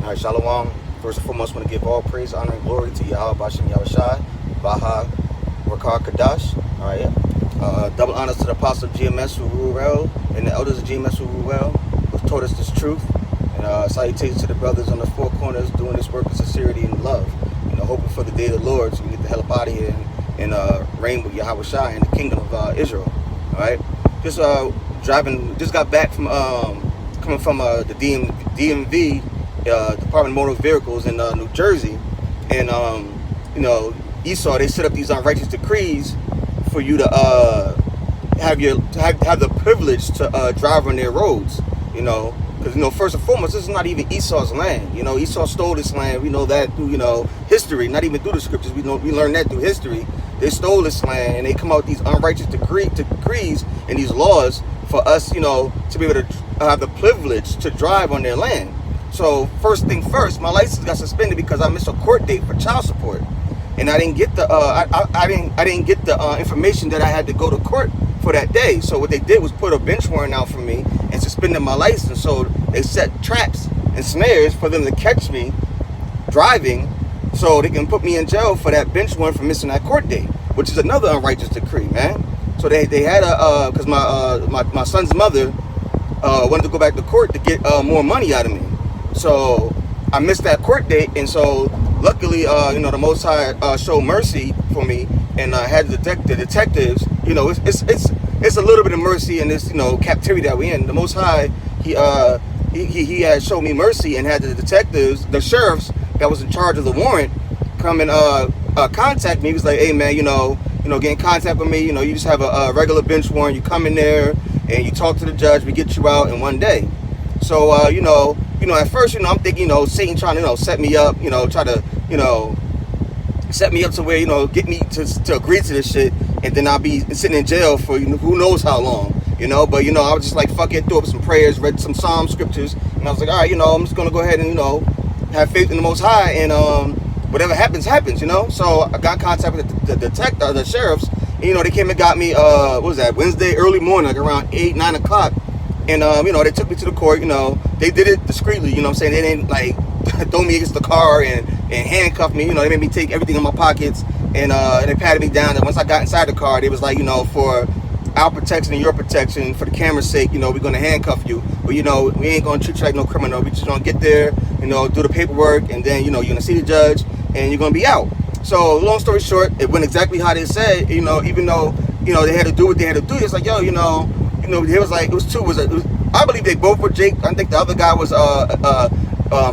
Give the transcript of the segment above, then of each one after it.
All right, Shalom. First and foremost, I want to give all praise, honor, and glory to Yahweh Bashem Yahushai, Baha, Rakar Kadash. All right. Double honors to the apostle of GMS who rule well, and the elders of GMS who rule well, who taught us this truth. And salutations to the brothers on the four corners doing this work with sincerity and love. Hoping for the day of the Lord so we get the hell up out of here and reign with Yahushai in the kingdom of Israel. All right. Just got back from coming from the DMV, Department of Motor Vehicles in New Jersey, and Esau, they set up these unrighteous decrees for you to have the privilege to drive on their roads. Because first and foremost, this is not even Esau's land. Esau stole this land. We know that through history, not even through the scriptures. We learn that through history. They stole this land, and they come out with these unrighteous decrees and these laws for us, to be able to have the privilege to drive on their land. So first thing first, my license got suspended because I missed a court date for child support, and I didn't get the I didn't get the information that I had to go to court for that day. So what they did was put a bench warrant out for me and suspended my license. So they set traps and snares for them to catch me driving, so they can put me in jail for that bench warrant for missing that court date, which is another unrighteous decree, man. So they had because my son's mother wanted to go back to court to get more money out of me. So I missed that court date, and so luckily, the Most High showed mercy for me, and had the detectives. It's a little bit of mercy in this captivity that we're in. The Most High, he had showed me mercy and had the detectives, the sheriffs that was in charge of the warrant, come and contact me. He was like, "Hey man, get in contact with me. You just have a regular bench warrant. You come in there and you talk to the judge. We get you out in one day." So at first, I'm thinking, Satan trying to, set me up, try to, set me up to where, get me to agree to this shit, and then I'll be sitting in jail for who knows how long, But I was just like, fuck it, threw up some prayers, read some Psalm scriptures, and I was like, all right, I'm just gonna go ahead and have faith in the Most High, and whatever happens, happens, So I got in contact with the sheriffs, and they came and got me, what was that, Wednesday early morning, like around 8, 9 o'clock. And, they took me to the court, they did it discreetly, They didn't, like, throw me against the car and handcuff me, They made me take everything in my pockets, and they patted me down. And once I got inside the car, they was like, for our protection and your protection, for the camera's sake, we're going to handcuff you. But, we ain't going to treat you like no criminal. We just going to get there, do the paperwork, and then, you're going to see the judge, and you're going to be out. So, long story short, it went exactly how they said, even though, they had to do what they had to do. It's like, yo, it was like, I believe they both were Jake. I think the other guy was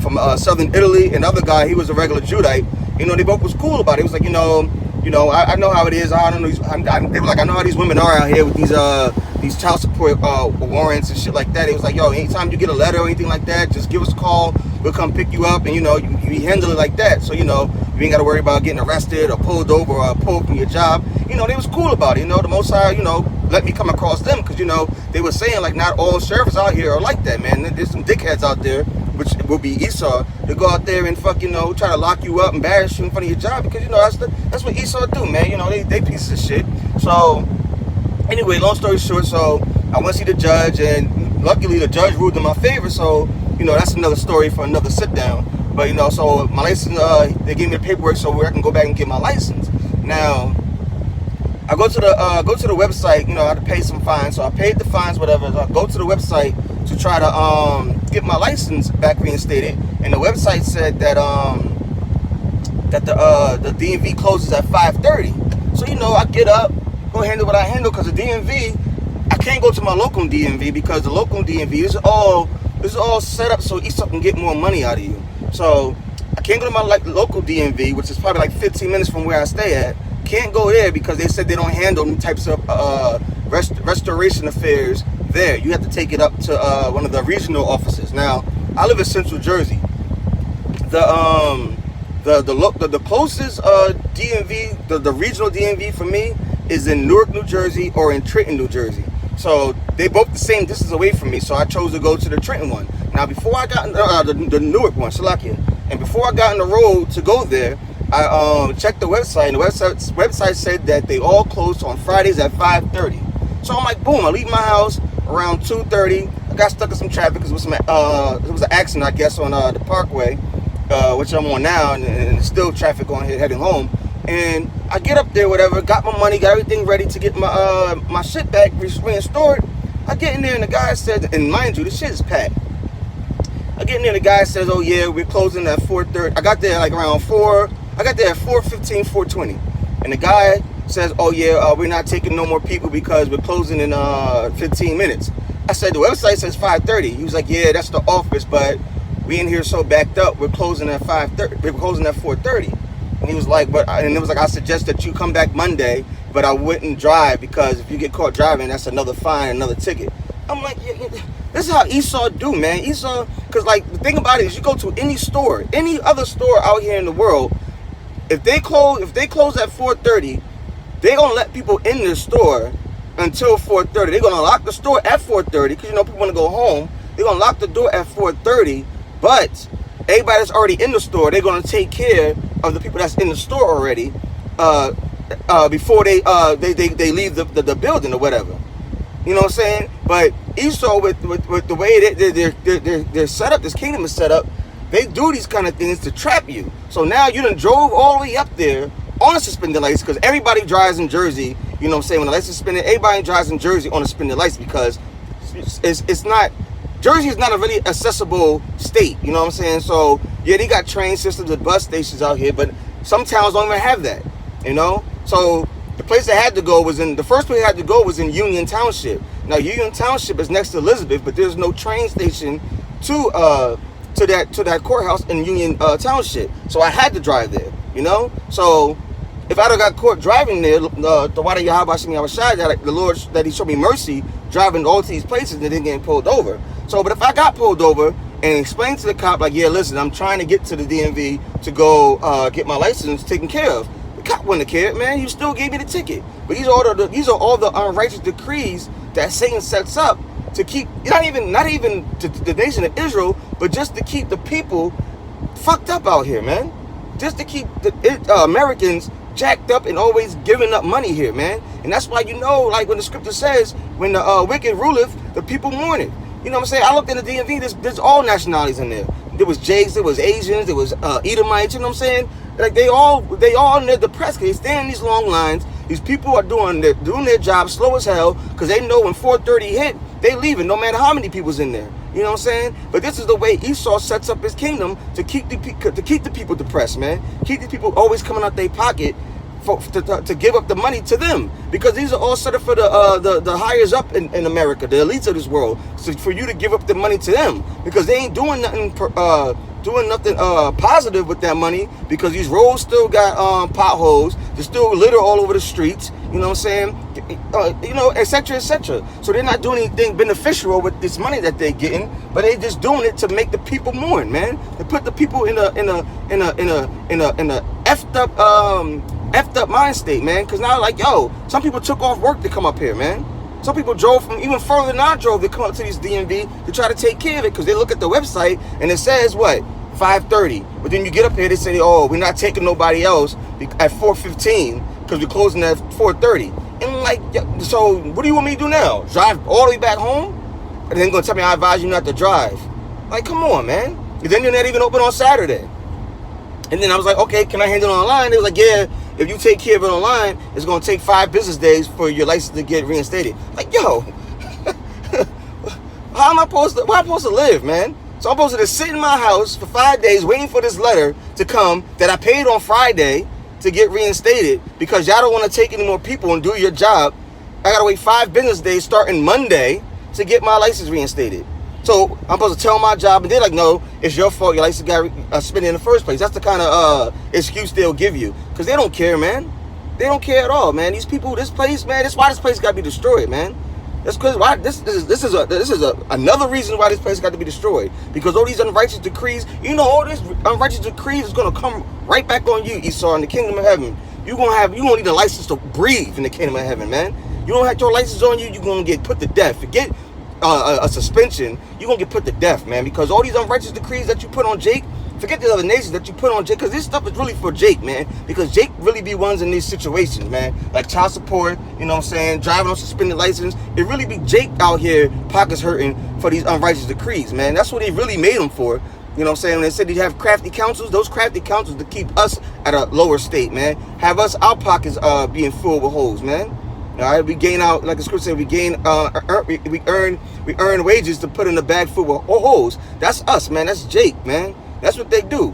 from southern Italy, and the other guy, he was a regular Judite. They both was cool about it. It was like, I know how it is. I don't know. They were like, I know how these women are out here with these child support warrants and shit like that. It was like, yo, anytime you get a letter or anything like that, just give us a call. We'll come pick you up, and you handle it like that. So you ain't got to worry about getting arrested or pulled over or pulled from your job. They was cool about it. The Most High, let me come across them, because they were saying like not all sheriffs out here are like that, man. There's some dickheads out there, which will be Esau. They go out there and try to lock you up, embarrass you in front of your job, because that's what Esau do, man. They pieces of shit. So anyway, long story short, so I went to see the judge, and luckily the judge ruled in my favor. So that's another story for another sit down. But so my license, they gave me the paperwork so where I can go back and get my license. Now I go to the website, I had to pay some fines, so I paid the fines, whatever. So I go to the website to try to get my license back reinstated, and the website said that the DMV closes at 5:30. So I get up, go handle what I handle, because the DMV, I can't go to my local DMV because the local DMV is all set up so Esau can get more money out of you. So I can't go to my local DMV, which is probably like 15 minutes from where I stay at. Can't go there because they said they don't handle them types of restoration affairs there. You have to take it up to one of the regional offices. Now, I live in Central Jersey. The closest DMV, the regional DMV for me is in Newark, New Jersey, or in Trenton, New Jersey. So they both the same distance away from me. So I chose to go to the Trenton one. Now, before I got the Newark one, Shalakia, and before I got on the road to go there, I checked the website, and the website said that they all closed on Fridays at 5:30. So I'm like, boom, I leave my house around 2:30. I got stuck in some traffic because it was an accident, I guess, on the Parkway, which I'm on now, and there's still traffic on here heading home. And I get up there, whatever, got my money, got everything ready to get my shit back restored. I get in there and the guy says, and mind you, this shit is packed. I get in there and the guy says, oh yeah, we're closing at 4:30. I got there like around 4. I got there at 4:15, 4:20. And the guy says, oh yeah, we're not taking no more people because we're closing in 15 minutes. I said, the website says 5:30. He was like, yeah, that's the office, but we in here so backed up, we're closing at 5:30. We're closing at 4:30. And he was like, and it was like, I suggest that you come back Monday, but I wouldn't drive because if you get caught driving, that's another fine, another ticket. I'm like, yeah, this is how Esau do, man. Esau, because like the thing about it is, you go to any store, any other store out here in the world, if they close at 4:30, they're gonna let people in the store until 4:30. They're gonna lock the store at 4:30 because you know people want to go home. They're gonna lock the door at 4:30, but everybody that's already in the store, they're gonna take care of the people that's in the store already before they leave the building or whatever. You know what I'm saying? But Esau, with the way they're set up, this kingdom is set up, they do these kind of things to trap you. So now you done drove all the way up there on a suspended license, because everybody drives in Jersey. You know what I'm saying? When the license is suspended, everybody drives in Jersey on a suspended license because it's not. Jersey is not a really accessible state, you know what I'm saying? So, yeah, they got train systems and bus stations out here, but some towns don't even have that, you know? So, the place I had to go the first place I had to go was in Union Township. Now, Union Township is next to Elizabeth, but there's no train station to that courthouse in Union Township. So, I had to drive there, you know? So, if I'd have got caught driving there, the Wada Yahweh Hashem Yahushai, the Lord, that he showed me mercy, driving all to these places and then getting pulled over. So, but if I got pulled over and explained to the cop, like, yeah, listen, I'm trying to get to the DMV to go get my license taken care of, the cop wouldn't have cared, man. He still gave me the ticket. But these are all the unrighteous decrees that Satan sets up to keep, not even the nation of Israel, but just to keep the people fucked up out here, man. Just to keep the Americans jacked up and always giving up money here, man. And that's why, you know, like when the scripture says, when the wicked ruleth, the people mourn it. You know what I'm saying? I looked in the DMV, there's all nationalities in there. There was Jays, there was Asians, there was Edomites, you know what I'm saying? Like they all in there depressed because they stand in these long lines. These people are doing their job slow as hell because they know when 4:30 hit, they leaving no matter how many people's in there. You know what I'm saying? But this is the way Esau sets up his kingdom to keep the people depressed, man. Keep the people always coming out their pocket to give up the money to them, because these are all set up for the hires up in America, the elites of this world. So for you to give up the money to them, because they ain't doing nothing positive with that money, because these roads still got potholes, there's still litter all over the streets. You know what I'm saying? You know, etc., etc. So they're not doing anything beneficial with this money that they're getting, but they just doing it to make the people mourn, man. They put the people in a effed up mind state, man. Because now, like, yo, some people took off work to come up here, man. Some people drove from even further than I drove to come up to these DMV to try to take care of it, because they look at the website and it says what, 5:30. But then you get up here, they say, oh, we're not taking nobody else at 4:15 because we're closing at 4:30. And like, so what do you want me to do now? Drive all the way back home? And then gonna tell me I advise you not to drive? Like, come on, man. And then you're not even open on Saturday. And then I was like, okay, can I handle it online? They was like, yeah, if you take care of it online, it's gonna take 5 business days for your license to get reinstated. Like, yo, where am I supposed to live, man? So I'm supposed to just sit in my house for 5 days waiting for this letter to come that I paid on Friday to get reinstated, because y'all don't want to take any more people and do your job. I gotta wait 5 business days starting Monday to get my license reinstated. So I'm supposed to tell my job, and they're like, no, it's your fault, your license got suspended in the first place. That's the kind of excuse they'll give you, because they don't care, man. They don't care at all, man. These people, this place, man, that's why this place got to be destroyed, man. That's because why this is another reason why this place got to be destroyed, because all these unrighteous decrees, you know, all these unrighteous decrees is gonna come right back on you, Esau, in the kingdom of heaven. You gonna need a license to breathe in the kingdom of heaven, man. You don't have your license on you, you're gonna get put to death. Forget a suspension, you're gonna get put to death, man, because all these unrighteous decrees that you put on Jake Forget the other nations that you put on Jake, because this stuff is really for Jake, man. Because Jake really be ones in these situations, man. Like child support, you know what I'm saying, driving on suspended license. It really be Jake out here pockets hurting for these unrighteous decrees, man. That's what they really made them for. You know what I'm saying? When they said they have crafty counsels, those crafty counsels to keep us at a lower state, man. Have us, our pockets being full with holes, man. All right, we gain out, like the scripture said, we earn wages to put in the bag full of holes. That's us, man. That's Jake, man. That's what they do.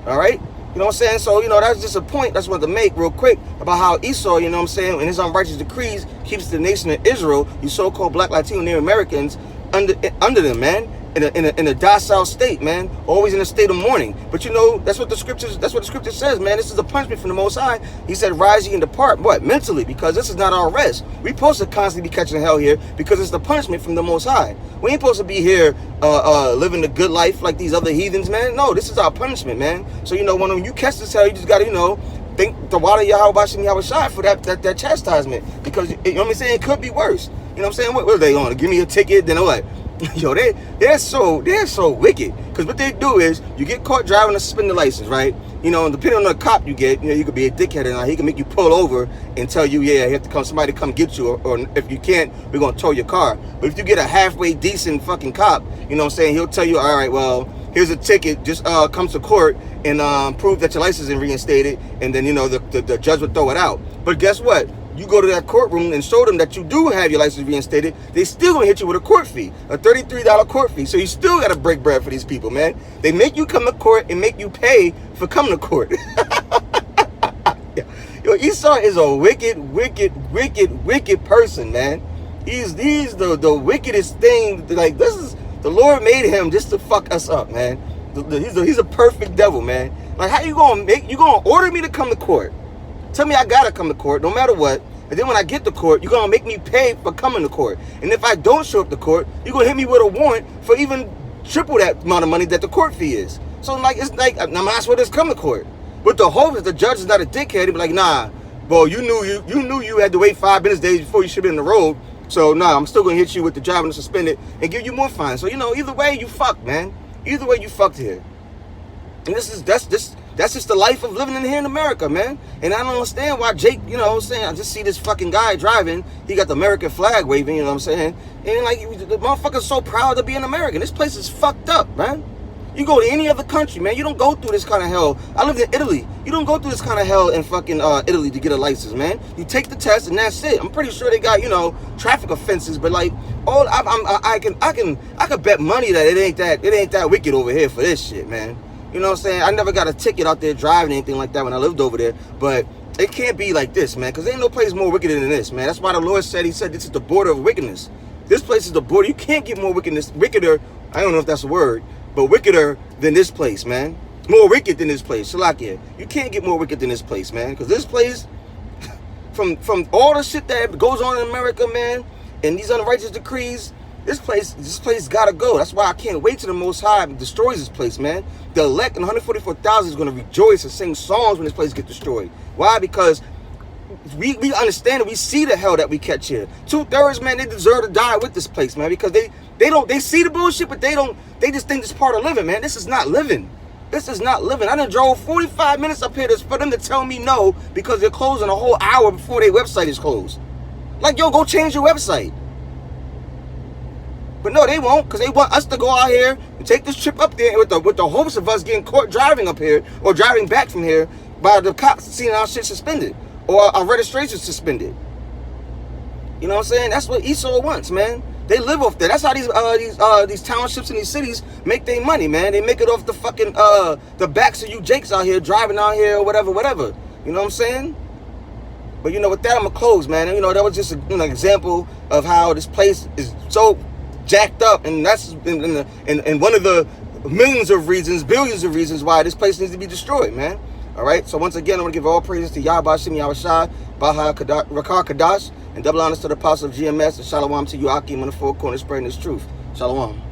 All right? You know what I'm saying? So, you know, that's just a point that's wanted to make real quick about how Esau, you know what I'm saying, and his unrighteous decrees keeps the nation of Israel, you so-called black, Latino, Native Americans, under them, man. In a docile state, man, always in a state of mourning. But you know, that's what the scripture says, man. This is a punishment from the Most High. He said, rise ye and depart. What? Mentally, because this is not our rest. We supposed to constantly be catching hell here because it's the punishment from the Most High. We ain't supposed to be here living the good life like these other heathens, man. No, this is our punishment, man. So, you know, when you catch this hell, you just got to, you know, thank the water Yahweh Shai for that chastisement. Because, you know what I'm saying, it could be worse. You know what I'm saying? What are they on? Give me a ticket, then what? Yo, they're so wicked. Because what they do is, you get caught driving a suspended license, right? You know, and depending on the cop you get, you know, you could be a dickhead or not. He can make you pull over and tell you, yeah, you have to come, somebody to come get you, or if you can't, we're gonna tow your car. But if you get a halfway decent fucking cop, you know what I'm saying, he'll tell you, all right, well, here's a ticket, just come to court and prove that your license is reinstated, and then, you know, the judge will throw it out. But guess what? You go to that courtroom and show them that you do have your license reinstated, they still gonna hit you with a court fee, a $33 court fee. So you still gotta break bread for these people, man. They make you come to court and make you pay for coming to court. Yo, Esau is a wicked person, man. He's the wickedest thing. Like, this is, the Lord made him just to fuck us up, man. He's a perfect devil, man. Like, how you gonna order me to come to court? Tell me I gotta come to court no matter what, and then when I get to court, you're gonna make me pay for coming to court. And if I don't show up to court, you're gonna hit me with a warrant for even triple that amount of money that the court fee is. So like, it's like, I might as well just come to court. But the hope is the judge is not a dickhead. He'd be like, nah, bro, you knew you had to wait 5 business days before you should be in the road. So nah, I'm still gonna hit you with the driving suspended and give you more fines. So, you know, either way you fucked, man. Either way you fucked here. And that's just the life of living in here in America, man. And I don't understand why Jake, you know what I'm saying, I just see this fucking guy driving, he got the American flag waving, you know what I'm saying, and like, the motherfucker's so proud to be an American. This place is fucked up, man. You go to any other country, man, you don't go through this kind of hell. I lived in Italy. You don't go through this kind of hell in fucking Italy to get a license, man. You take the test and that's it. I'm pretty sure they got, you know, traffic offenses, but like, I can bet money that it ain't that wicked over here for this shit, man. You know what I'm saying? I never got a ticket out there driving anything like that when I lived over there. But it can't be like this, man. Because there ain't no place more wicked than this, man. That's why the Lord said, he said, this is the border of wickedness. This place is the border. You can't get more wickeder, I don't know if that's a word, but wickeder than this place, man. More wicked than this place. Shalakia. You can't get more wicked than this place, man. Because this place, from all the shit that goes on in America, man, and these unrighteous decrees, this place gotta go. That's why I can't wait till the Most High destroys this place, man. The elect and 144,000 is gonna rejoice and sing songs when this place gets destroyed. Why? Because we understand and we see the hell that we catch here. 2/3, man, they deserve to die with this place, man, because they see the bullshit, but they just think it's part of living, man. This is not living. This is not living. I done drove 45 minutes up here for them to tell me no because they're closing a whole hour before their website is closed. Like, yo, go change your website. But no, they won't, because they want us to go out here and take this trip up there with the hopes of us getting caught driving up here or driving back from here by the cops seeing our shit suspended or our registration suspended. You know what I'm saying? That's what Esau wants, man. They live off there. That's how these townships and these cities make their money, man. They make it off the fucking the backs of you Jakes out here driving out here or whatever. You know what I'm saying? But you know, with that, I'm gonna close, man. And, you know, that was just an example of how this place is so jacked up, and that's in one of the billions of reasons why this place needs to be destroyed, man. All right, so once again, I want to give all praises to Yahweh Shem Yahushua, Baha Rakar Kadash, and double honors to the apostle of GMS, and shalom to you, Akim, on the four corners spreading this truth. Shalom.